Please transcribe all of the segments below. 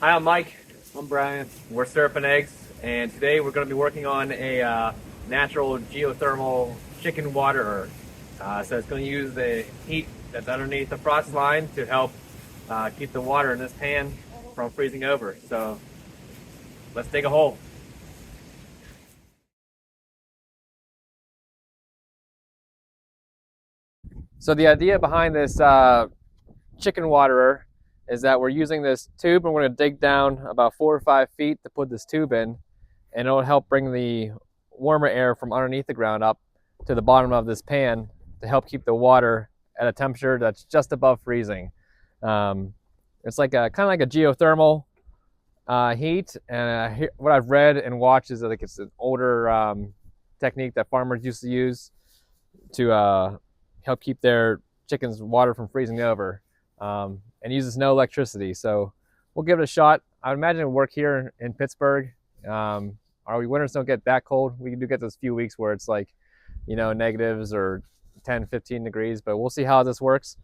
Hi, I'm Mike. I'm Brian. We're Surfing Eggs, and today we're going to be working on a natural geothermal chicken waterer. So it's going to use the heat that's underneath the frost line to help keep the water in this pan from freezing over. So let's dig a hole. So the idea behind this chicken waterer is that we're using this tube and we're going to dig down about 4 or 5 feet to put this tube in, and it'll help bring the warmer air from underneath the ground up to the bottom of this pan to help keep the water at a temperature that's just above freezing. Um, it's like a kind of like a geothermal heat, and what I've read and watched is that like it's an older technique that farmers used to use to help keep their chickens' water from freezing over, and uses no electricity. So we'll give it a shot. I would imagine it'll work here in Pittsburgh. Our winters don't get that cold. We do get those few weeks where it's like, negatives or 10, 15 degrees, but we'll see how this works.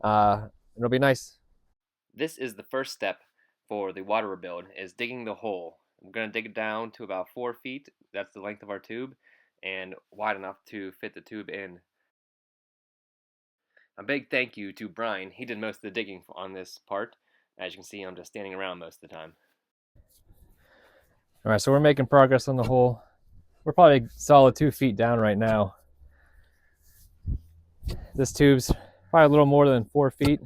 It'll be nice. This is the first step for the water rebuild, is digging the hole. I'm going to dig it down to about 4 feet. That's the length of our tube, and wide enough to fit the tube in. A big thank you to Brian. He did most of the digging on this part. As you can see, I'm just standing around most of the time. All right, so we're making progress on the hole. We're probably solid 2 feet down right now. This tube's probably a little more than 4 feet.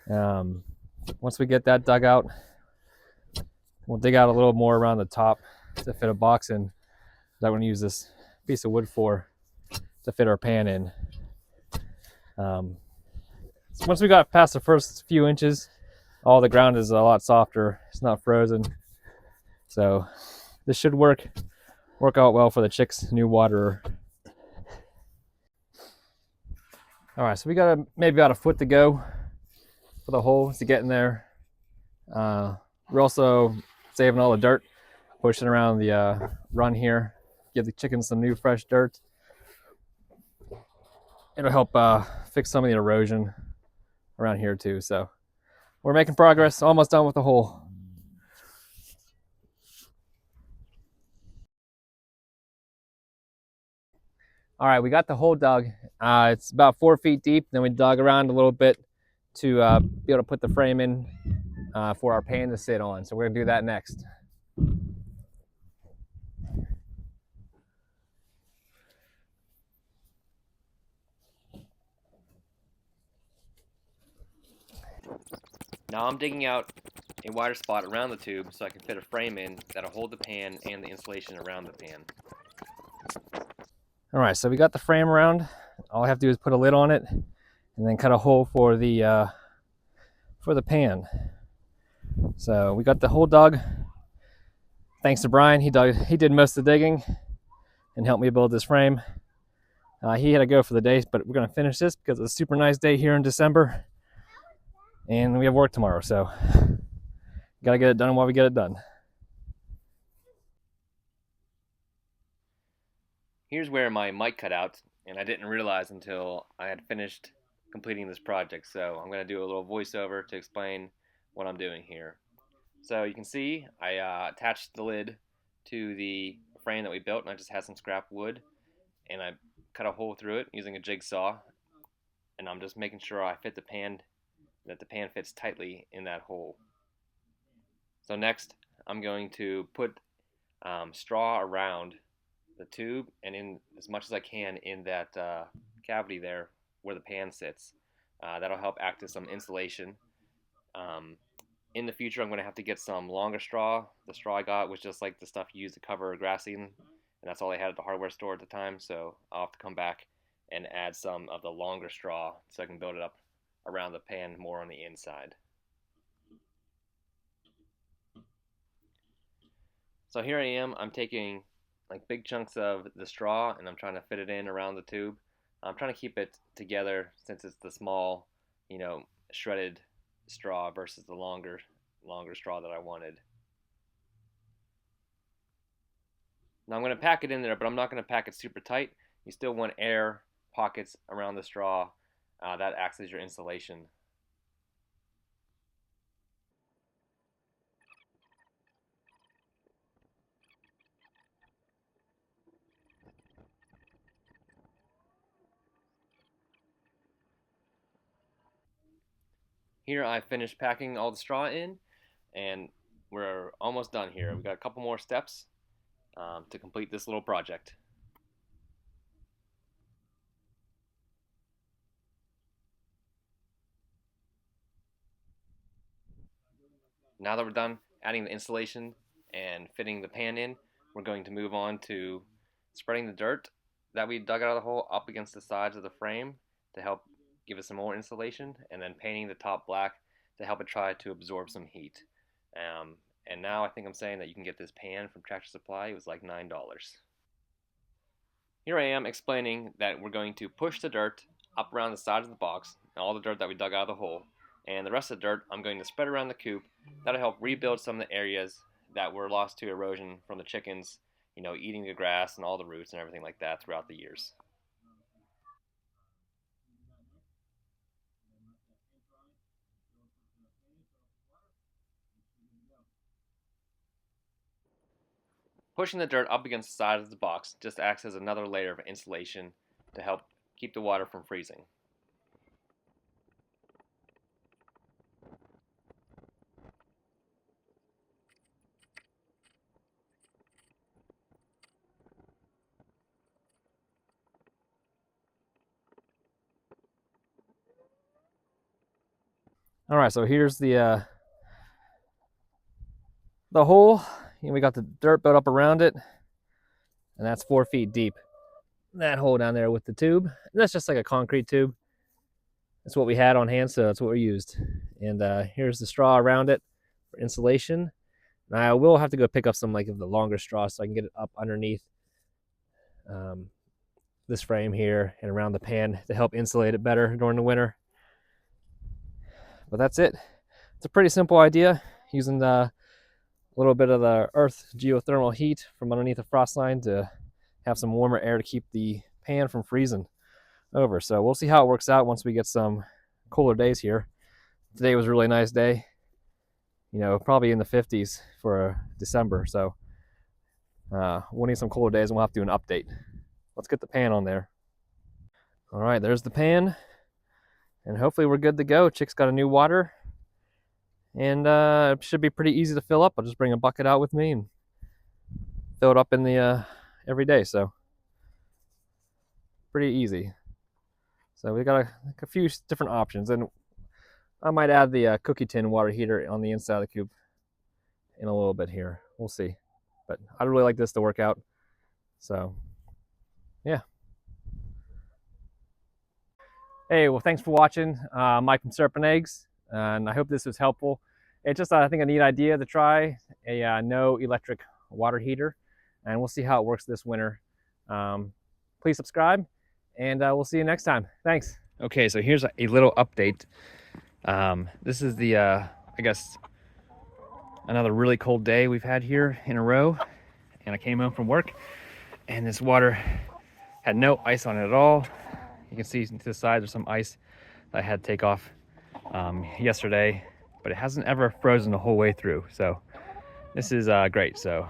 Once we get that dug out, we'll dig out a little more around the top to fit a box in that we're going to use this piece of wood for to fit our pan in. So once we got past the first few inches, all the ground is a lot softer. It's not frozen. So this should work out well for the chicks' new waterer. All right, so we got maybe about a foot to go for the hole to get in there. We're also saving all the dirt, pushing around the run here, give the chickens some new fresh dirt. It'll help fix some of the erosion around here too. So we're making progress, almost done with the hole. All right, we got the hole dug. It's about 4 feet deep. Then we dug around a little bit to be able to put the frame in for our pan to sit on. So we're gonna do that next. Now I'm digging out a wider spot around the tube so I can fit a frame in that'll hold the pan and the insulation around the pan. All right, so we got the frame around. All I have to do is put a lid on it and then cut a hole for the pan. So we got the hole dug. Thanks to Brian, he did most of the digging and helped me build this frame. He had to go for the day, but we're gonna finish this because it's a super nice day here in December, and we have work tomorrow, so gotta get it done while we get it done. Here's where my mic cut out, and I didn't realize until I had finished completing this project. So I'm going to do a little voiceover to explain what I'm doing here. So you can see I attached the lid to the frame that we built, and I just had some scrap wood, and I cut a hole through it using a jigsaw, and I'm just making sure I fit the pan, that the pan fits tightly in that hole. So next, I'm going to put straw around the tube and in as much as I can in that cavity there where the pan sits. That'll help act as some insulation. In the future, I'm going to have to get some longer straw. The straw I got was just like the stuff you use to cover grass seed, and that's all I had at the hardware store at the time. So I'll have to come back and add some of the longer straw so I can build it up around the pan more on the inside. So here I am. I'm taking like big chunks of the straw and I'm trying to fit it in around the tube. I'm trying to keep it together since it's the small, shredded straw versus the longer straw that I wanted. Now I'm going to pack it in there, but I'm not going to pack it super tight. You still want air pockets around the straw. That acts as your insulation. Here I finished packing all the straw in, and we're almost done here. We've got a couple more steps to complete this little project. Now that we're done adding the insulation and fitting the pan in, we're going to move on to spreading the dirt that we dug out of the hole up against the sides of the frame to help give it some more insulation, and then painting the top black to help it try to absorb some heat. And now I think I'm saying that you can get this pan from Tractor Supply. It was like $9. Here I am explaining that we're going to push the dirt up around the sides of the box, all the dirt that we dug out of the hole, and the rest of the dirt I'm going to spread around the coop. That'll help rebuild some of the areas that were lost to erosion from the chickens, eating the grass and all the roots and everything like that throughout the years. Pushing the dirt up against the side of the box just acts as another layer of insulation to help keep the water from freezing. All right, so here's the hole. We got the dirt built up around it, and that's 4 feet deep. That hole down there with the tube, that's just like a concrete tube. That's what we had on hand, so that's what we used. And here's the straw around it for insulation. And I will have to go pick up some of the longer straw so I can get it up underneath this frame here and around the pan to help insulate it better during the winter. But that's it. It's a pretty simple idea, using a little bit of the earth geothermal heat from underneath the frost line to have some warmer air to keep the pan from freezing over. So we'll see how it works out once we get some cooler days here. Today was a really nice day, probably in the 50s for December. So we'll need some cooler days and we'll have to do an update. Let's get the pan on there. All right, there's the pan, and hopefully we're good to go. Chick's got a new water, and it should be pretty easy to fill up. I'll just bring a bucket out with me and fill it up in the every day. So pretty easy. So we got a few different options, and I might add the cookie tin water heater on the inside of the coop in a little bit here. We'll see. But I'd really like this to work out. So yeah. Hey, well, thanks for watching. Mike from Serpent Eggs, and I hope this was helpful. It's just, I think, a neat idea to try a no electric water heater, and we'll see how it works this winter. Please subscribe, and we'll see you next time. Thanks. Okay, so here's a little update. This is the, I guess, another really cold day we've had here in a row, and I came home from work, and this water had no ice on it at all. You can see to the side there's some ice that I had to take off yesterday, but it hasn't ever frozen the whole way through. So this is great. So